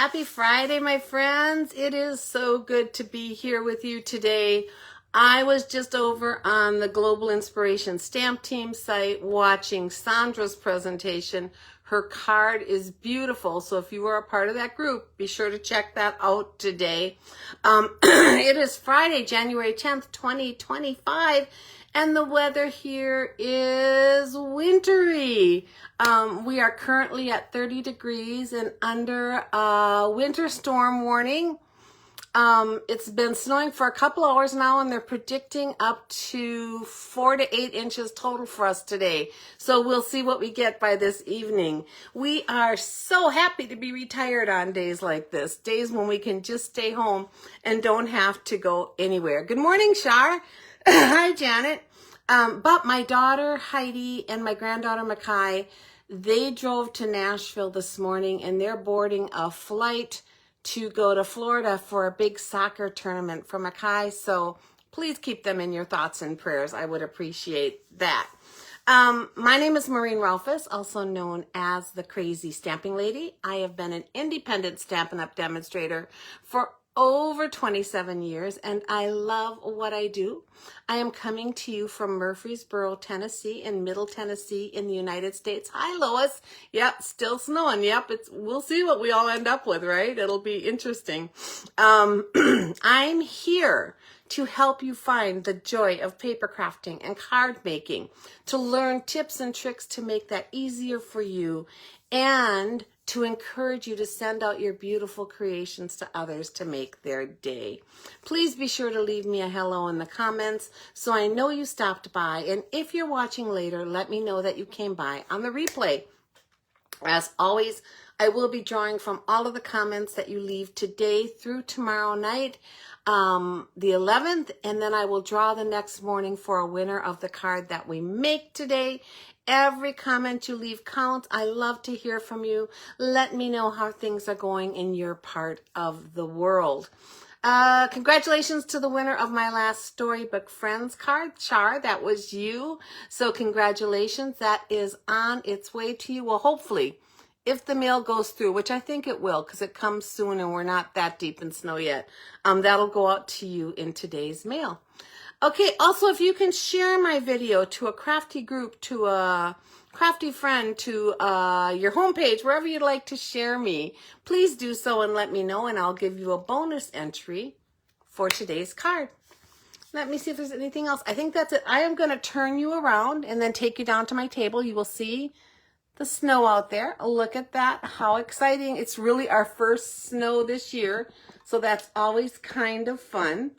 Happy Friday, my friends. It is so good to be here with you today. I was just over on the Global Inspiration Stamp Team site watching Sandra's presentation. Her card is beautiful, so if you are a part of that group, be sure to check that out today. It is Friday, January 10th, 2025, and the weather here is wintry. We are currently at 30 degrees and under a winter storm warning. It's been snowing for a couple hours now, and they're predicting up to 4 to 8 inches total for us today. So we'll see what we get by this evening. We are so happy to be retired on days like this, days when we can just stay home and don't have to go anywhere. Good morning, Shar. Hi, Janet. But my daughter, Heidi, and my granddaughter, Makai, they drove to Nashville this morning, and they're boarding a flight to go to Florida for a big soccer tournament for Makai. So please keep them in your thoughts and prayers. I would appreciate that. My name is Maureen Rolfus, also known as the Crazy Stamping Lady. I have been an independent Stampin' Up! Demonstrator for over 27 years, and I love what I do. I am coming to you from Murfreesboro, Tennessee, in Middle Tennessee in the United States. Hi, Lois. Yep, still snowing. Yep, we'll see what we all end up with, right? It'll be interesting. I'm here to help you find the joy of paper crafting and card making, to learn tips and tricks to make that easier for you, and to encourage you to send out your beautiful creations to others to make their day. Please be sure to leave me a hello in the comments so I know you stopped by. And if you're watching later, let me know that you came by on the replay. As always, I will be drawing from all of the comments that you leave today through tomorrow night, the 11th, and then I will draw the next morning for a winner of the card that we make today. Every comment you leave counts. I love to hear from you. Let me know how things are going in your part of the world. Congratulations to the winner of my last Storybook Friends card, Char. That was you. So congratulations. That is on its way to you. Well, hopefully, if the mail goes through, which I think it will because it comes soon and we're not that deep in snow yet, that'll go out to you in today's mail. Okay, also, if you can share my video to a crafty group, to a crafty friend, to your homepage, wherever you'd like to share me, please do so and let me know, and I'll give you a bonus entry for today's card. Let me see if there's anything else. I think that's it. I am going to turn you around and then take you down to my table. You will see the snow out there. Look at that. How exciting. It's really our first snow this year, so that's always kind of fun.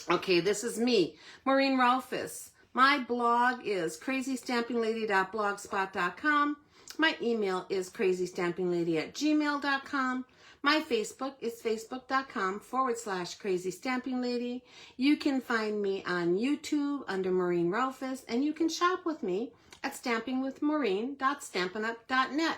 Okay, this is me, Maureen Rolfus. My blog is crazystampinglady.blogspot.com. My email is crazystampinglady@gmail.com. My Facebook is facebook.com/crazystampinglady. You can find me on YouTube under Maureen Rolfus, and you can shop with me at stampingwithmaureen.stampinup.net.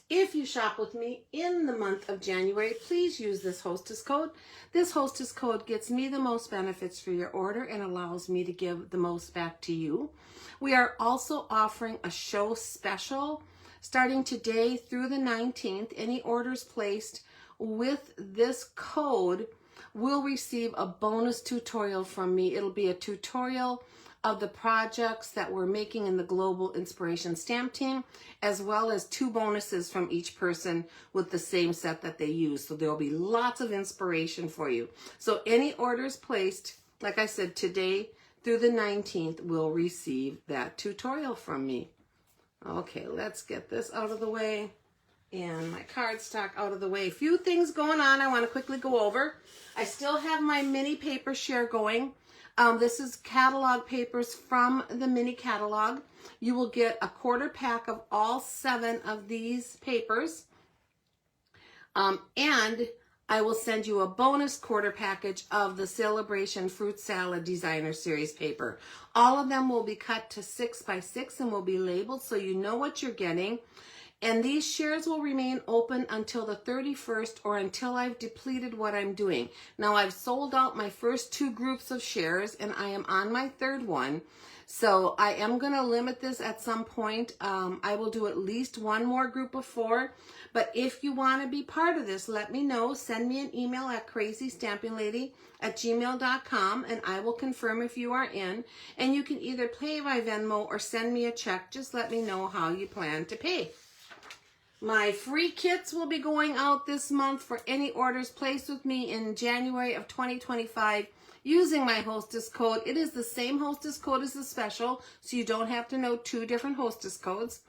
If you shop with me in the month of January, please use this hostess code. This hostess code gets me the most benefits for your order and allows me to give the most back to you. We are also offering a show special starting today through the 19th. Any orders placed with this code will receive a bonus tutorial from me. It'll be a tutorial of the projects that we're making in the Global Inspiration Stamp Team, as well as 2 bonuses from each person with the same set that they use. So there'll be lots of inspiration for you. So any orders placed, like I said, today through the 19th will receive that tutorial from me. Okay, let's get this out of the way and my cardstock out of the way. A few things going on I want to quickly go over. I still have my mini paper share going. This is catalog papers from the mini catalog. You will get a quarter pack of all 7 of these papers. And I will send you a bonus quarter package of the Celebration Fruit Salad Designer Series paper. All of them will be cut to 6 by 6 and will be labeled so you know what you're getting. And these shares will remain open until the 31st or until I've depleted what I'm doing. Now, I've sold out my first 2 groups of shares and I am on my 3rd one. So I am going to limit this at some point. I will do at least one more group of 4. But if you want to be part of this, let me know. Send me an email at crazystampinglady@gmail.com and I will confirm if you are in. And you can either pay by Venmo or send me a check. Just let me know how you plan to pay. My free kits will be going out this month for any orders placed with me in January of 2025 using my hostess code. It is the same hostess code as the special, so you don't have to know 2 different hostess codes.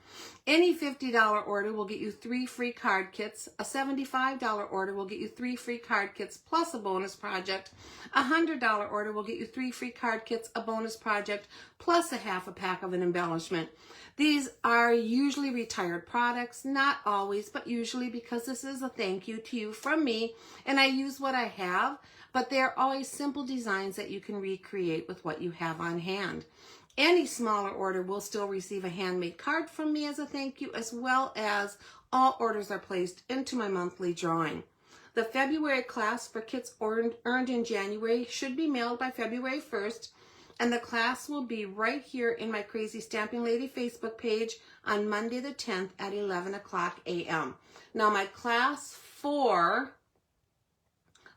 Any $50 order will get you 3 free card kits. A $75 order will get you 3 free card kits plus a bonus project. A $100 order will get you 3 free card kits, a bonus project, plus a half a pack of an embellishment. These are usually retired products, not always, but usually, because this is a thank you to you from me, and I use what I have, but they are always simple designs that you can recreate with what you have on hand. Any smaller order will still receive a handmade card from me as a thank you, as well as all orders are placed into my monthly drawing. The February class for kits earned in January should be mailed by February 1st. And the class will be right here in my Crazy Stamping Lady Facebook page on Monday the 10th at 11 o'clock a.m. Now, my class for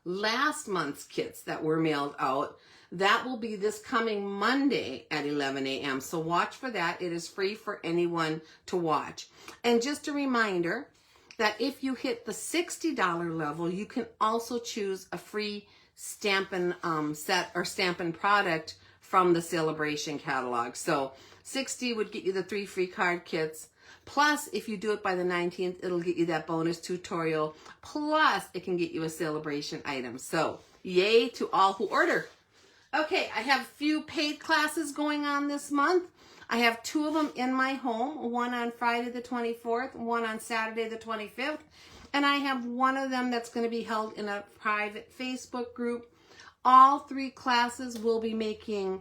last month's kits that were mailed out, that will be this coming Monday at 11 a.m. So watch for that. It is free for anyone to watch. And just a reminder that if you hit the $60 level, you can also choose a free Stampin' set or Stampin' product from the Celebration catalog. So 60 would get you the 3 free card kits. Plus, if you do it by the 19th, it'll get you that bonus tutorial. Plus, it can get you a Celebration item. So yay to all who order. Okay, I have a few paid classes going on this month. I have 2 of them in my home, one on Friday the 24th, one on Saturday the 25th. And I have one of them that's going to be held in a private Facebook group. All 3 classes will be making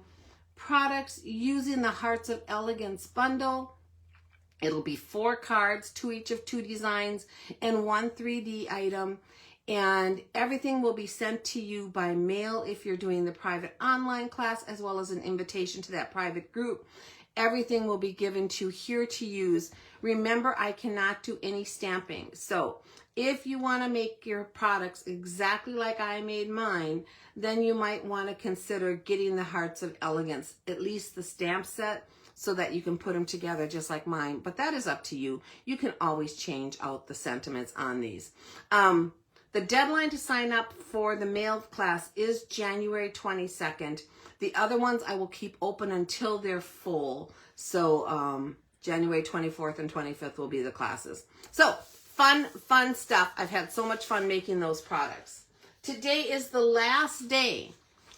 products using the Hearts of Elegance bundle. It'll be 4 cards, 2 each of 2 designs, and 1 3D item. And everything will be sent to you by mail if you're doing the private online class, as well as an invitation to that private group. Everything will be given to you here to use. Remember, I cannot do any stamping. So if you want to make your products exactly like I made mine, then you might want to consider getting the Hearts of Elegance, at least the stamp set, so that you can put them together just like mine. But that is up to you. You can always change out the sentiments on these. The deadline to sign up for the mailed class is January 22nd. The other ones I will keep open until they're full. So January 24th and 25th will be the classes. So fun stuff. I've had so much fun making those products. Today is the last day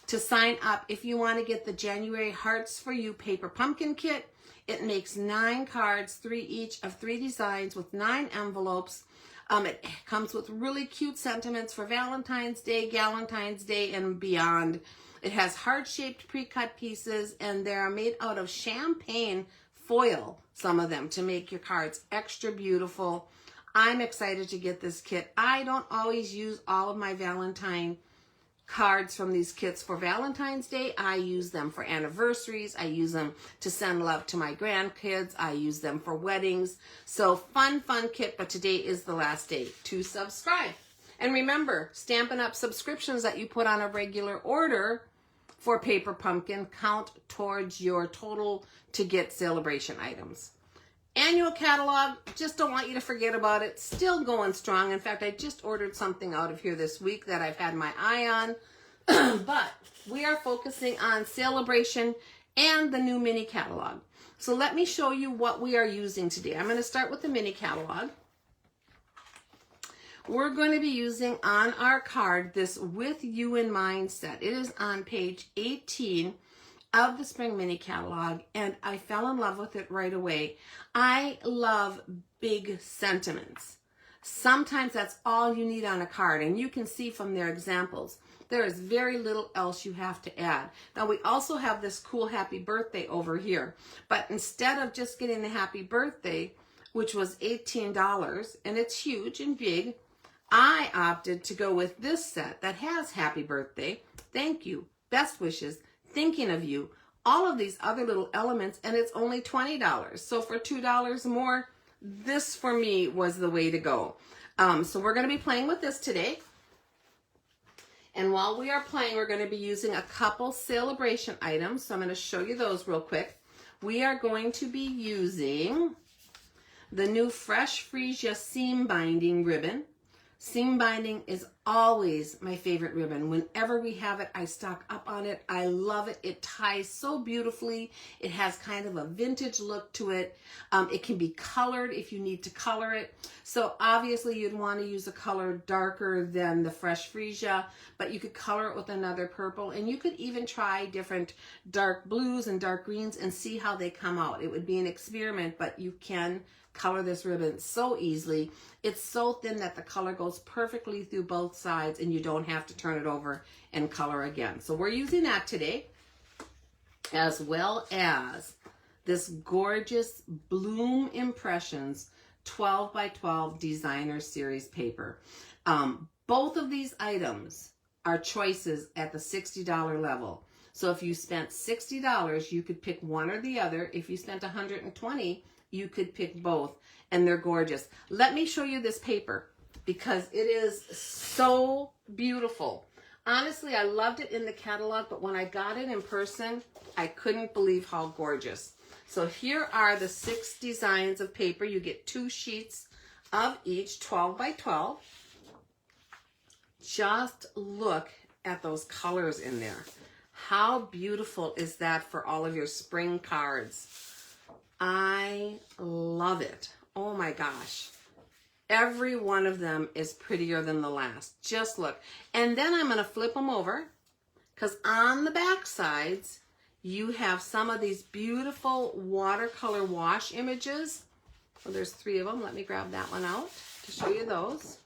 to sign up if you want to get the January Hearts for You paper pumpkin kit. It makes 9 cards, 3 each of 3 designs with 9 envelopes. It comes with really cute sentiments for Valentine's Day, Galentine's Day, and beyond. It has heart-shaped pre-cut pieces, and they're made out of champagne foil, some of them, to make your cards extra beautiful. I'm excited to get this kit. I don't always use all of my Valentine cards from these kits for Valentine's Day. I use them for anniversaries. I use them to send love to my grandkids. I use them for weddings. So fun kit, but today is the last day to subscribe. And remember, Stampin' Up! Subscriptions that you put on a regular order for Paper Pumpkin count towards your total to get Celebration items. Annual catalog, just don't want you to forget about it. Still going strong. In fact, I just ordered something out of here this week that I've had my eye on. But we are focusing on Celebration and the new mini catalog. So let me show you what we are using today. I'm going to start with the mini catalog. We're going to be using on our card this With You in Mind set. It is on page 18 of the Spring Mini Catalog, and I fell in love with it right away. I love big sentiments. Sometimes that's all you need on a card, and you can see from their examples, there is very little else you have to add. Now, we also have this cool happy birthday over here, but instead of just getting the happy birthday, which was $18, and it's huge and big, I opted to go with this set that has happy birthday, thank you, best wishes, thinking of you, all of these other little elements, and it's only $20. So for $2 more, this for me was the way to go. So we're going to be playing with this today. And while we are playing, we're going to be using a couple celebration items. So I'm going to show you those real quick. We are going to be using the new Fresh Freesia seam binding ribbon. Seam binding is always my favorite ribbon. Whenever we have it, I stock up on it. I love it. It ties so beautifully. It has kind of a vintage look to it. It can be colored if you need to color it. So obviously you'd want to use a color darker than the Fresh Freesia, but you could color it with another purple, and you could even try different dark blues and dark greens and see how they come out. It would be an experiment, but you can color this ribbon so easily. It's so thin that the color goes perfectly through both sides and you don't have to turn it over and color again. So we're using that today, as well as this gorgeous Bloom Impressions 12 by 12 designer series paper. Both of these items are choices at the $60 level. So if you spent $60, you could pick one or the other. If you spent $120, you could pick both, and they're gorgeous. Let me show you this paper because it is so beautiful. Honestly, I loved it in the catalog, but when I got it in person, I couldn't believe how gorgeous. So here are the 6 designs of paper. You get 2 sheets of each, 12 by 12. Just look at those colors in there. How beautiful is that for all of your spring cards? I love it. Oh my gosh. Every one of them is prettier than the last. Just look. And then I'm going to flip them over because on the back sides, you have some of these beautiful watercolor wash images. Well, there's 3 of them. Let me grab that one out to show you those.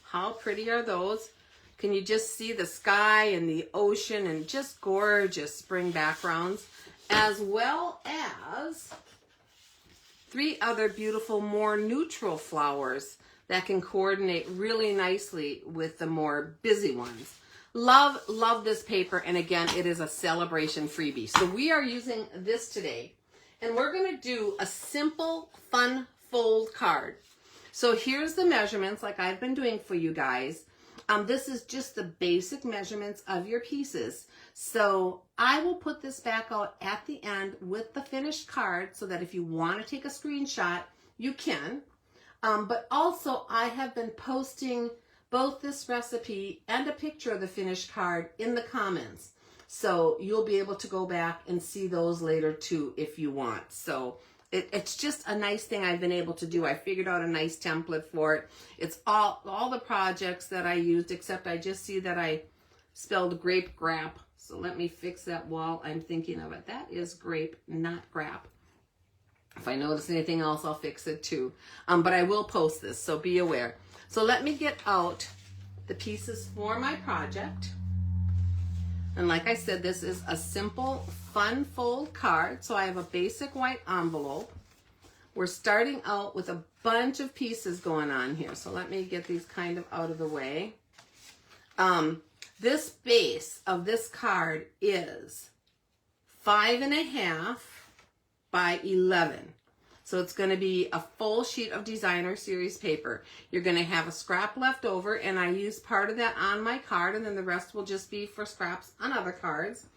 How pretty are those? Can you just see the sky and the ocean and just gorgeous spring backgrounds? As well as 3 other beautiful, more neutral flowers that can coordinate really nicely with the more busy ones. Love this paper, and again, it is a celebration freebie. So we are using this today, and we're going to do a simple, fun fold card. So here's the measurements like I've been doing for you guys. This is just the basic measurements of your pieces. So I will put this back out at the end with the finished card so that if you want to take a screenshot, you can. But also I have been posting both this recipe and a picture of the finished card in the comments. So you'll be able to go back and see those later too if you want. So it's just a nice thing I've been able to do. I figured out a nice template for it. It's all the projects that I used, except I just see that I spelled grape grap. So let me fix that while I'm thinking of it. That is grape, not grap. If I notice anything else, I'll fix it too. But I will post this, so be aware. So let me get out the pieces for my project. And like I said, this is a simple, fun fold card. So I have a basic white envelope. We're starting out with a bunch of pieces going on here. So let me get these kind of out of the way. This base of this card is 5.5 by 11. So it's going to be a full sheet of designer series paper. You're going to have a scrap left over, and I use part of that on my card, and then the rest will just be for scraps on other cards.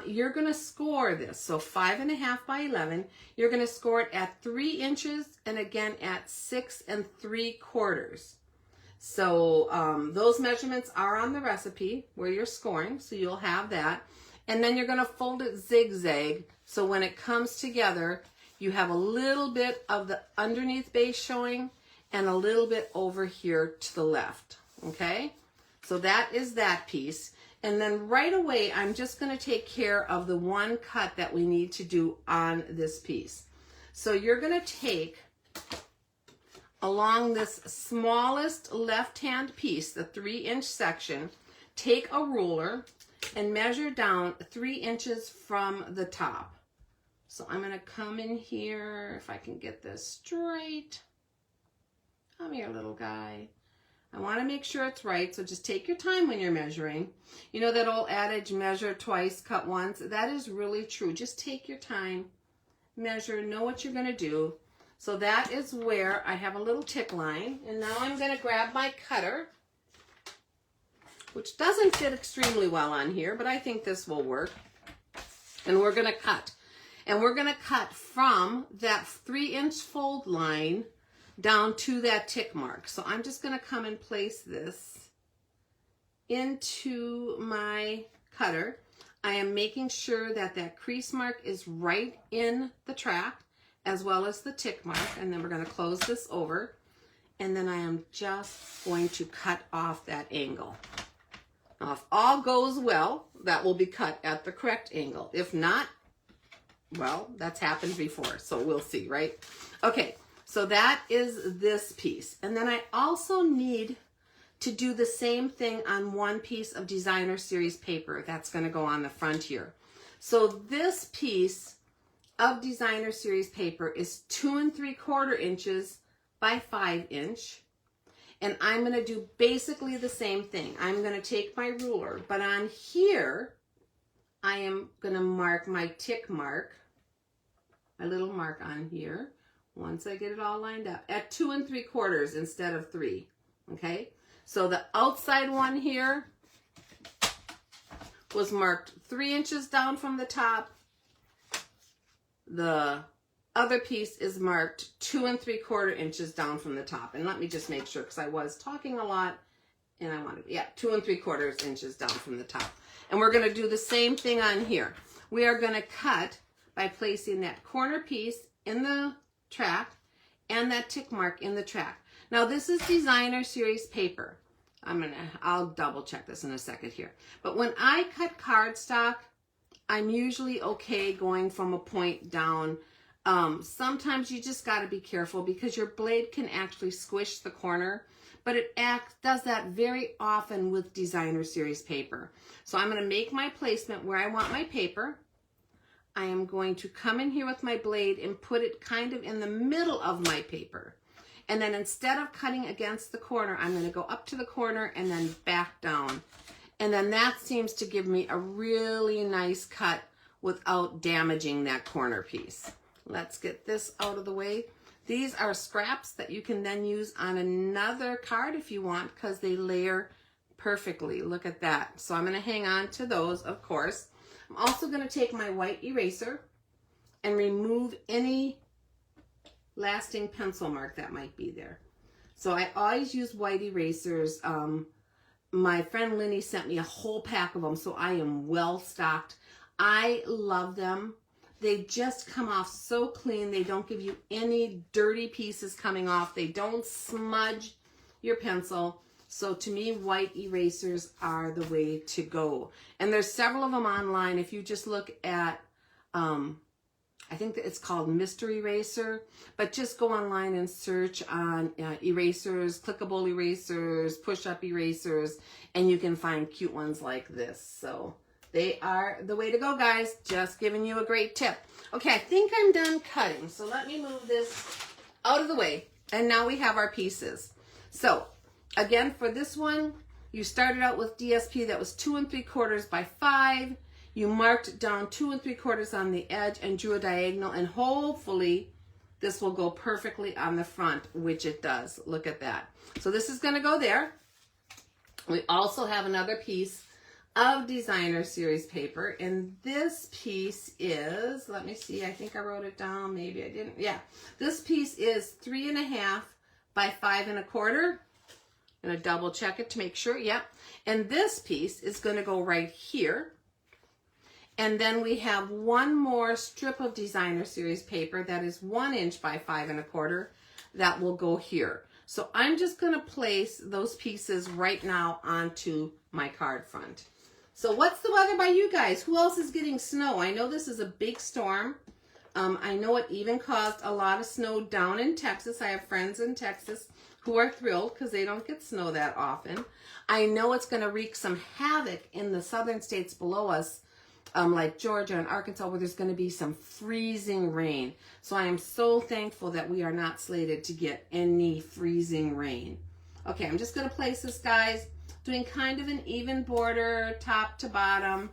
You're going to score this. So 5.5 by 11. You're going to score it at 3 inches and again at 6 3/4. So those measurements are on the recipe where you're scoring, so you'll have that. And then you're going to fold it zigzag, so when it comes together, you have a little bit of the underneath base showing and a little bit over here to the left, okay? So that is that piece. And then right away, I'm just going to take care of the one cut that we need to do on this piece. So you're going to take along this smallest left-hand piece, the 3-inch section, take a ruler and measure down 3 inches from the top. So I'm going to come in here, if I can get this straight. Come here, little guy. I want to make sure it's right, so just take your time when you're measuring. You know that old adage, measure twice, cut once? That is really true. Just take your time, measure, know what you're going to do. So that is where I have a little tick line. And now I'm going to grab my cutter, which doesn't fit extremely well on here, but I think this will work. And we're going to cut. And we're going to cut from that 3-inch fold line down to that tick mark. So I'm just going to come and place this into my cutter. I am making sure that that crease mark is right in the track as well as the tick mark. And then we're going to close this over. And then I am just going to cut off that angle. Now, if all goes well, that will be cut at the correct angle. If not, well, that's happened before, so we'll see, right? Okay, so that is this piece. And then I also need to do the same thing on one piece of designer series paper that's going to go on the front here. So this piece of designer series paper is 2 3/4 inches by 5 inch. And I'm going to do basically the same thing. I'm going to take my ruler, but on here, I am going to mark my tick mark, my little mark on here, once I get it all lined up, at 2 3/4 instead of 3, okay? So the outside one here was marked 3 inches down from the top. The other piece is marked 2 3/4 inches down from the top. And let me just make sure, because I was talking a lot and I wanted, yeah, 2 3/4 inches down from the top. And we're going to do the same thing on here. We are going to cut by placing that corner piece in the track and that tick mark in the track. Now this is designer series paper. I'll double check this in a second here. But when I cut cardstock, I'm usually okay going from a point down. Sometimes you just got to be careful because your blade can actually squish the corner, but it does that very often with designer series paper. So I'm going to make my placement where I want my paper. I am going to come in here with my blade and put it kind of in the middle of my paper. And then instead of cutting against the corner, I'm going to go up to the corner and then back down. And then that seems to give me a really nice cut without damaging that corner piece. Let's get this out of the way. These are scraps that you can then use on another card if you want, because they layer perfectly. Look at that. So I'm going to hang on to those, of course. I'm also going to take my white eraser and remove any lasting pencil mark that might be there. So I always use white erasers. My friend Linny sent me a whole pack of them, so I am well stocked. I love them. They just come off so clean. They don't give you any dirty pieces coming off. They don't smudge your pencil. So to me, white erasers are the way to go. And there's several of them online. If you just look at, I think that it's called Mr. Eraser, but just go online and search on erasers, clickable erasers, push-up erasers, and you can find cute ones like this. So they are the way to go, guys. Just giving you a great tip. Okay, I think I'm done cutting. So let me move this out of the way. And now we have our pieces. So again, for this one, you started out with DSP that was 2 3/4 by 5. You marked down 2 3/4 on the edge and drew a diagonal, and hopefully this will go perfectly on the front, which it does. Look at that. So this is going to go there. We also have another piece of designer series paper, and this piece is, let me see, I think I wrote it down, maybe I didn't. Yeah, this piece is 3.5 by 5 1/4. I'm going to double check it to make sure. Yep. And this piece is going to go right here. And then we have one more strip of designer series paper that is 1 inch by 5 1/4 that will go here. So I'm just going to place those pieces right now onto my card front. So what's the weather by you guys? Who else is getting snow? I know this is a big storm. I know it even caused a lot of snow down in Texas. I have friends in Texas who are thrilled because they don't get snow that often. I know it's going to wreak some havoc in the southern states below us, like Georgia and Arkansas, where there's going to be some freezing rain. So I am so thankful that we are not slated to get any freezing rain. Okay, I'm just going to place this, guys, doing kind of an even border, top to bottom,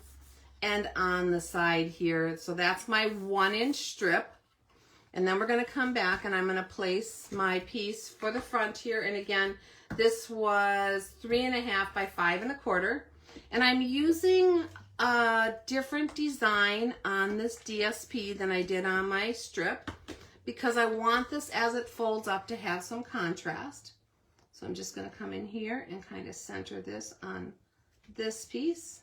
and on the side here. So that's my 1-inch strip. And then we're going to come back and I'm going to place my piece for the front here. And again, this was 3.5 by 5 1/4. And I'm using a different design on this DSP than I did on my strip because I want this as it folds up to have some contrast. So I'm just going to come in here and kind of center this on this piece.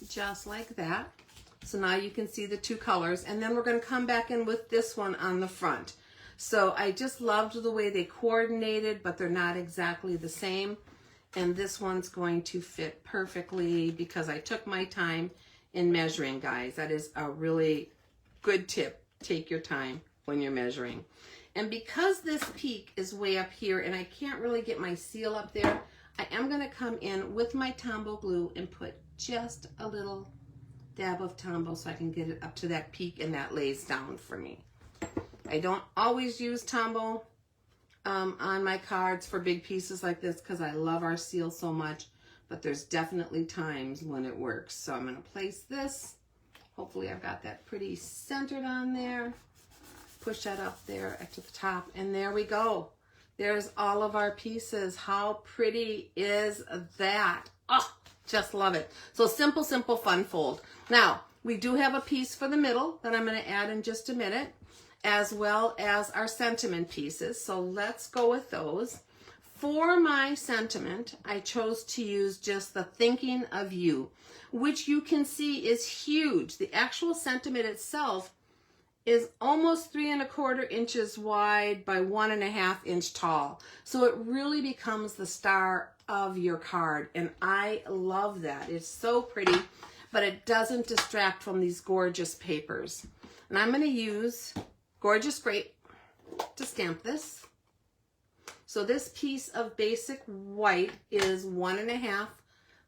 Just like that. So now you can see the two colors. And then we're going to come back in with this one on the front. So I just loved the way they coordinated, but they're not exactly the same. And this one's going to fit perfectly because I took my time in measuring, guys. That is a really good tip. Take your time when you're measuring. And because this peak is way up here and I can't really get my seal up there, I am going to come in with my Tombow glue and put just a little dab of Tombow so I can get it up to that peak and that lays down for me. I don't always use Tombow on my cards for big pieces like this because I love our seal so much, but there's definitely times when it works. So I'm going to place this. Hopefully I've got that pretty centered on there. Push that up there to the top, and there we go. There's all of our pieces. How pretty is that? Oh, just love it. So simple, simple, fun fold. Now, we do have a piece for the middle that I'm going to add in just a minute, as well as our sentiment pieces. So let's go with those. For my sentiment, I chose to use just the Thinking of You, which you can see is huge. The actual sentiment itself is almost 3 1/4 inches wide by 1.5 inch tall. So it really becomes the star of your card. And I love that. It's so pretty, but it doesn't distract from these gorgeous papers. And I'm going to use Gorgeous Grape to stamp this. So this piece of basic white is 1.5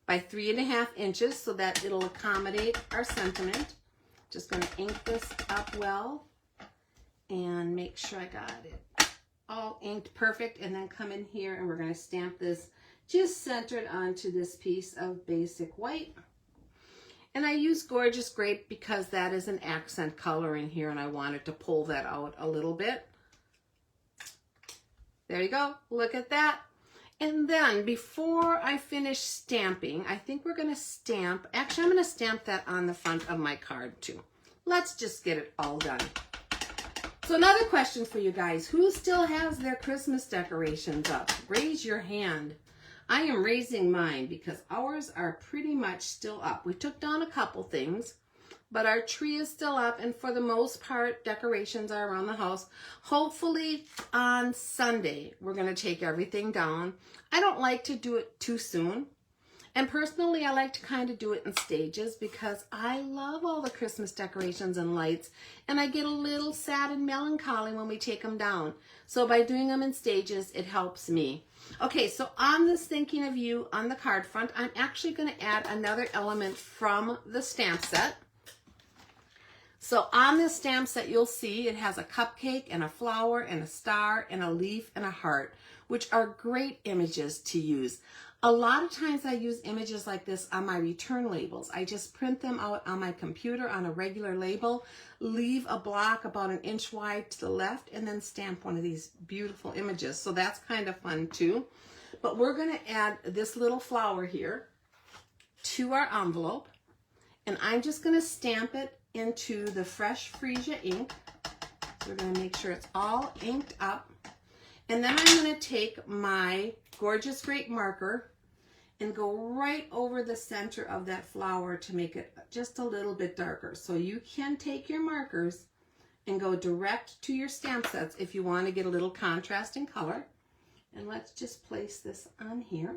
by 3.5 inches so that it'll accommodate our sentiment. Just going to ink this up well and make sure I got it all inked perfect, and then come in here and we're going to stamp this just centered onto this piece of basic white. And I use Gorgeous Grape because that is an accent color in here and I wanted to pull that out a little bit. There you go. Look at that. And then before I finish stamping, I think we're going to stamp, actually I'm going to stamp that on the front of my card too. Let's just get it all done. So another question for you guys, who still has their Christmas decorations up? Raise your hand. I am raising mine because ours are pretty much still up. We took down a couple things, but our tree is still up, and for the most part, decorations are around the house. Hopefully on Sunday, we're going to take everything down. I don't like to do it too soon. And personally, I like to kind of do it in stages because I love all the Christmas decorations and lights, and I get a little sad and melancholy when we take them down. So by doing them in stages, it helps me. Okay, so on this Thinking of You on the card front, I'm actually going to add another element from the stamp set. So on this stamp set, you'll see it has a cupcake and a flower and a star and a leaf and a heart, which are great images to use. A lot of times I use images like this on my return labels. I just print them out on my computer on a regular label, leave a block about 1 inch wide to the left, and then stamp one of these beautiful images. So that's kind of fun too. But we're going to add this little flower here to our envelope, and I'm just going to stamp it into the Fresh Freesia ink. So we're going to make sure it's all inked up. And then I'm going to take my Gorgeous Grape marker and go right over the center of that flower to make it just a little bit darker. So you can take your markers and go direct to your stamp sets if you want to get a little contrast in color. And let's just place this on here.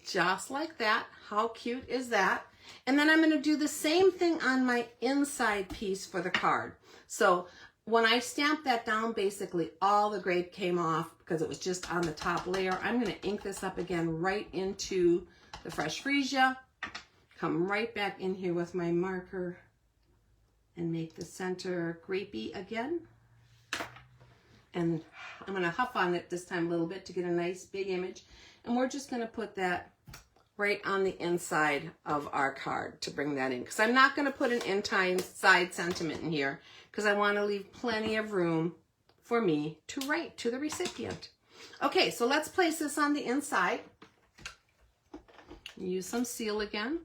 Just like that. How cute is that? And then I'm going to do the same thing on my inside piece for the card. So when I stamped that down, basically all the grape came off because it was just on the top layer. I'm going to ink this up again right into the Fresh Freesia. Come right back in here with my marker and make the center grapey again. And I'm going to huff on it this time a little bit to get a nice big image. And we're just going to put that right on the inside of our card to bring that in. Because I'm not going to put an inside sentiment in here because I want to leave plenty of room for me to write to the recipient. Okay, so let's place this on the inside. Use some seal again.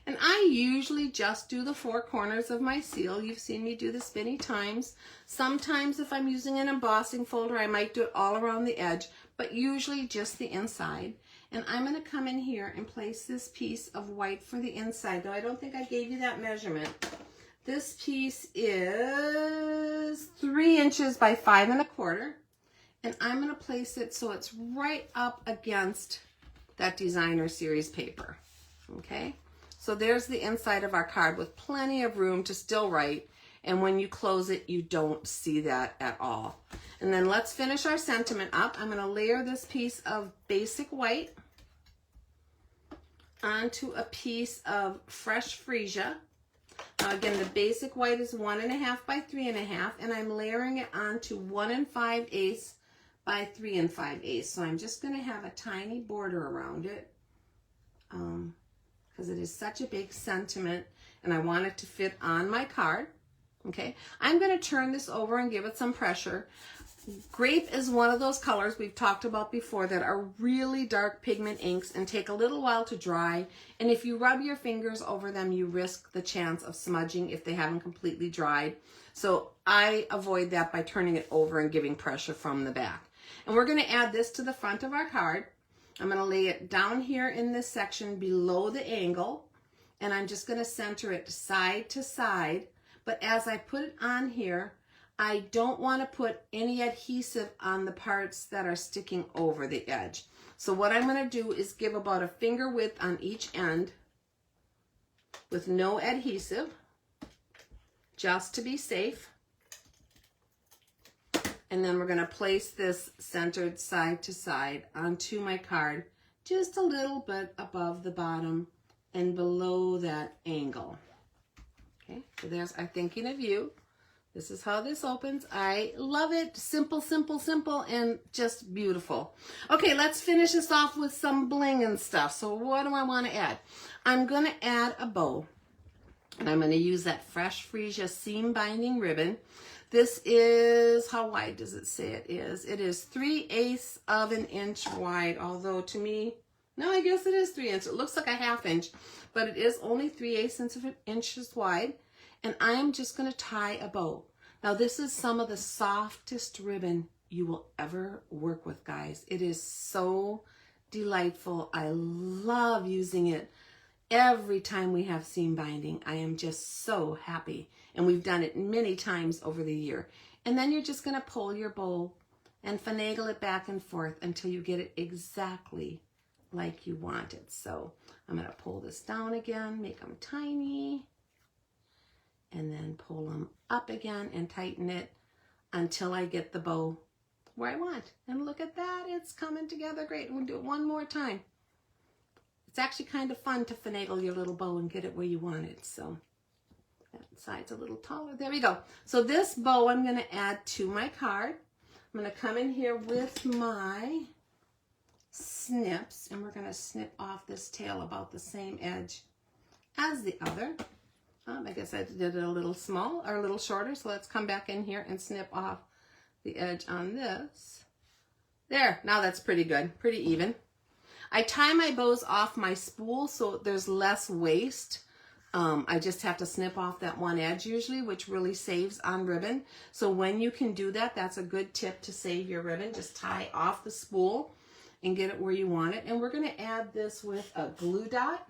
And I usually just do the 4 corners of my seal. You've seen me do this many times. Sometimes if I'm using an embossing folder, I might do it all around the edge, but usually just the inside. And I'm going to come in here and place this piece of white for the inside. Though I don't think I gave you that measurement. This piece is 3 inches by 5 1/4. And I'm going to place it so it's right up against that designer series paper. Okay? So there's the inside of our card with plenty of room to still write. And when you close it, you don't see that at all. And then let's finish our sentiment up. I'm going to layer this piece of basic white onto a piece of fresh freesia. Now again, the basic white is 1 1/2 by 3 1/2, and I'm layering it onto 1 5/8 by 3 5/8. So I'm just going to have a tiny border around it. Because it is such a big sentiment and I want it to fit on my card. Okay, I'm going to turn this over and give it some pressure. Grape is one of those colors we've talked about before that are really dark pigment inks and take a little while to dry. And if you rub your fingers over them, you risk the chance of smudging if they haven't completely dried. So I avoid that by turning it over and giving pressure from the back. And we're going to add this to the front of our card. I'm going to lay it down here in this section below the angle, and I'm just going to center it side to side. But as I put it on here, I don't want to put any adhesive on the parts that are sticking over the edge. So what I'm going to do is give about a finger width on each end with no adhesive, just to be safe. And then we're going to place this centered side to side onto my card, just a little bit above the bottom and below that angle. Okay, so there's our thinking of you. This is how this opens. I love it. Simple, simple, simple, and just beautiful. Okay, let's finish this off with some bling and stuff. So what do I want to add? I'm going to add a bow. And I'm going to use that fresh freesia seam binding ribbon. This is, how wide does it say it is? It is 3/8 of an inch wide, although to me, no, I guess it is 3 inches. It looks like a 1/2 inch, but it is only 3/8 of an inches wide. And I'm just going to tie a bow. Now this is some of the softest ribbon you will ever work with, guys. It is so delightful. I love using it. Every time we have seam binding, I am just so happy. And we've done it many times over the year. And then you're just going to pull your bow and finagle it back and forth until you get it exactly like you want it. So I'm going to pull this down again, make them tiny, and then pull them up again and tighten it until I get the bow where I want. And look at that, it's coming together great. We'll do it one more time. It's actually kind of fun to finagle your little bow and get it where you want it. So that side's a little taller. There we go. So this bow I'm going to add to my card. I'm going to come in here with my snips, and we're going to snip off this tail about the same edge as the other. I guess I did it a little small or a little shorter. So let's come back in here and snip off the edge on this. There. Now that's pretty good. Pretty even. I tie my bows off my spool so there's less waste. I just have to snip off that one edge usually, which really saves on ribbon. So when you can do that, that's a good tip to save your ribbon. Just tie off the spool and get it where you want it. And we're going to add this with a glue dot.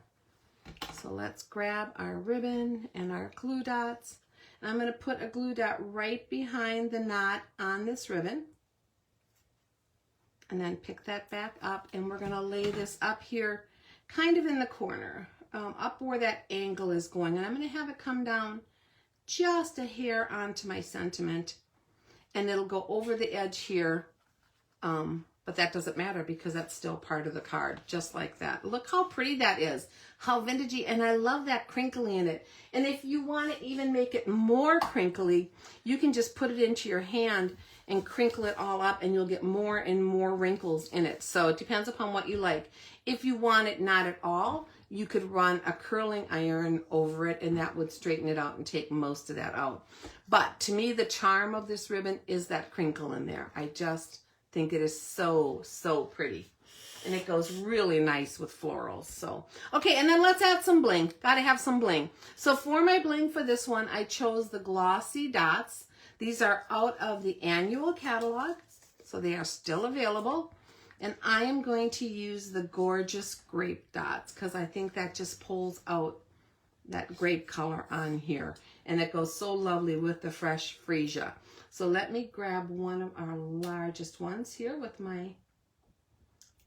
So let's grab our ribbon and our glue dots. And I'm going to put a glue dot right behind the knot on this ribbon. And then pick that back up, and we're going to lay this up here kind of in the corner, up where that angle is going. And I'm going to have it come down just a hair onto my sentiment, and it'll go over the edge here but that doesn't matter because that's still part of the card, just like that. Look how pretty that is, how vintagey, and I love that crinkly in it. And if you want to even make it more crinkly, you can just put it into your hand and crinkle it all up, and you'll get more and more wrinkles in it. So it depends upon what you like. If you want it not at all, you could run a curling iron over it, and that would straighten it out and take most of that out. But to me, the charm of this ribbon is that crinkle in there. I just think it is so, so pretty. And it goes really nice with florals. So, okay, and then let's add some bling. Gotta have some bling. So for my bling for this one, I chose the glossy dots. These are out of the annual catalog, so they are still available. And I am going to use the gorgeous grape dots because I think that just pulls out that grape color on here. And it goes so lovely with the fresh freesia. So let me grab one of our largest ones here with my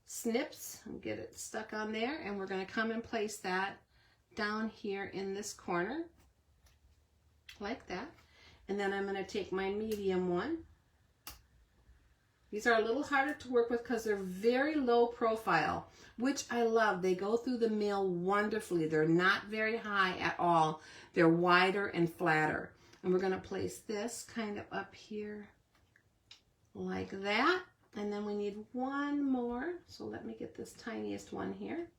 snips and get it stuck on there. And we're going to come and place that down here in this corner like that. And then I'm going to take my medium one. These are a little harder to work with because they're very low profile, which I love. They go through the meal wonderfully. They're not very high at all. They're wider and flatter. And we're going to place this kind of up here like that. And then we need one more. So let me get this tiniest one here.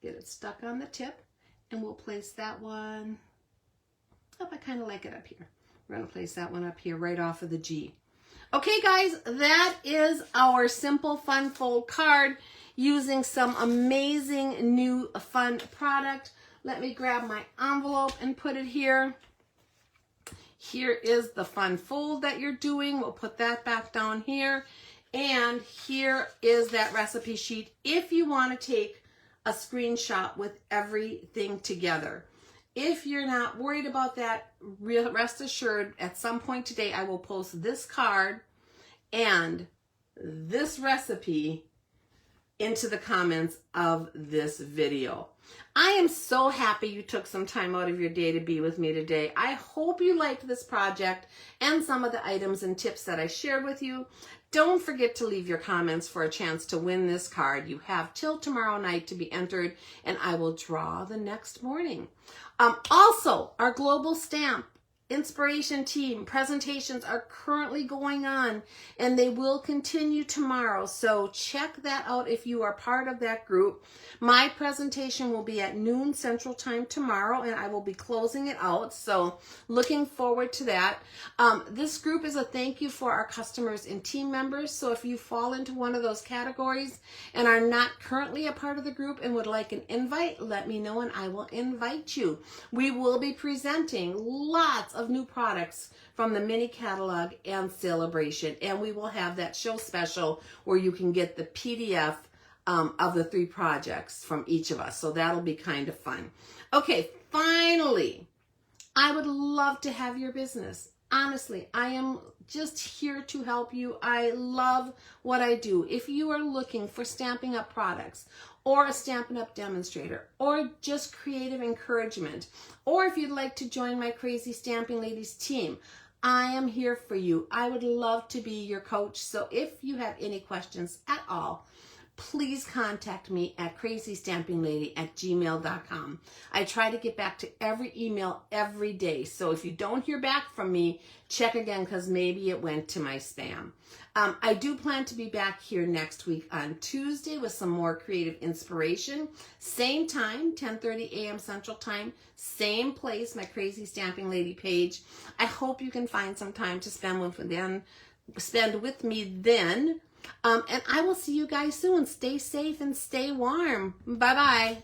Get it stuck on the tip. And we'll place that one. Oh, I kind of like it up here. We're going to place that one up here right off of the G. Okay, guys, that is our simple fun fold card using some amazing new fun product. Let me grab my envelope and put it here. Here is the fun fold that you're doing. We'll put that back down here. And here is that recipe sheet if you want to take a screenshot with everything together. If you're not worried about that, rest assured, at some point today, I will post this card and this recipe into the comments of this video. I am so happy you took some time out of your day to be with me today. I hope you liked this project and some of the items and tips that I shared with you. Don't forget to leave your comments for a chance to win this card. You have till tomorrow night to be entered, and I will draw the next morning. Also, our global stamp inspiration team presentations are currently going on, and they will continue tomorrow. So check that out if you are part of that group. My presentation will be at noon Central Time tomorrow, and I will be closing it out. So looking forward to that. This group is a thank you for our customers and team members. So if you fall into one of those categories and are not currently a part of the group and would like an invite, let me know and I will invite you. We will be presenting lots of new products from the mini catalog and celebration, and we will have that show special where you can get the PDF of the 3 projects from each of us. So that'll be kind of fun. Okay, finally, I would love to have your business. Honestly, I am just here to help you. I love what I do. If you are looking for Stampin' Up! Products or a Stampin' Up! Demonstrator or just creative encouragement, or if you'd like to join my Crazy Stamping Ladies team, I am here for you. I would love to be your coach. So if you have any questions at all, please contact me at crazystampinglady@gmail.com. I try to get back to every email every day. So if you don't hear back from me, check again because maybe it went to my spam. I do plan to be back here next week on Tuesday with some more creative inspiration. Same time, 10:30 a.m. Central Time, same place, my Crazy Stamping Lady page. I hope you can find some time to spend with me then. And I will see you guys soon. Stay safe and stay warm. Bye-bye.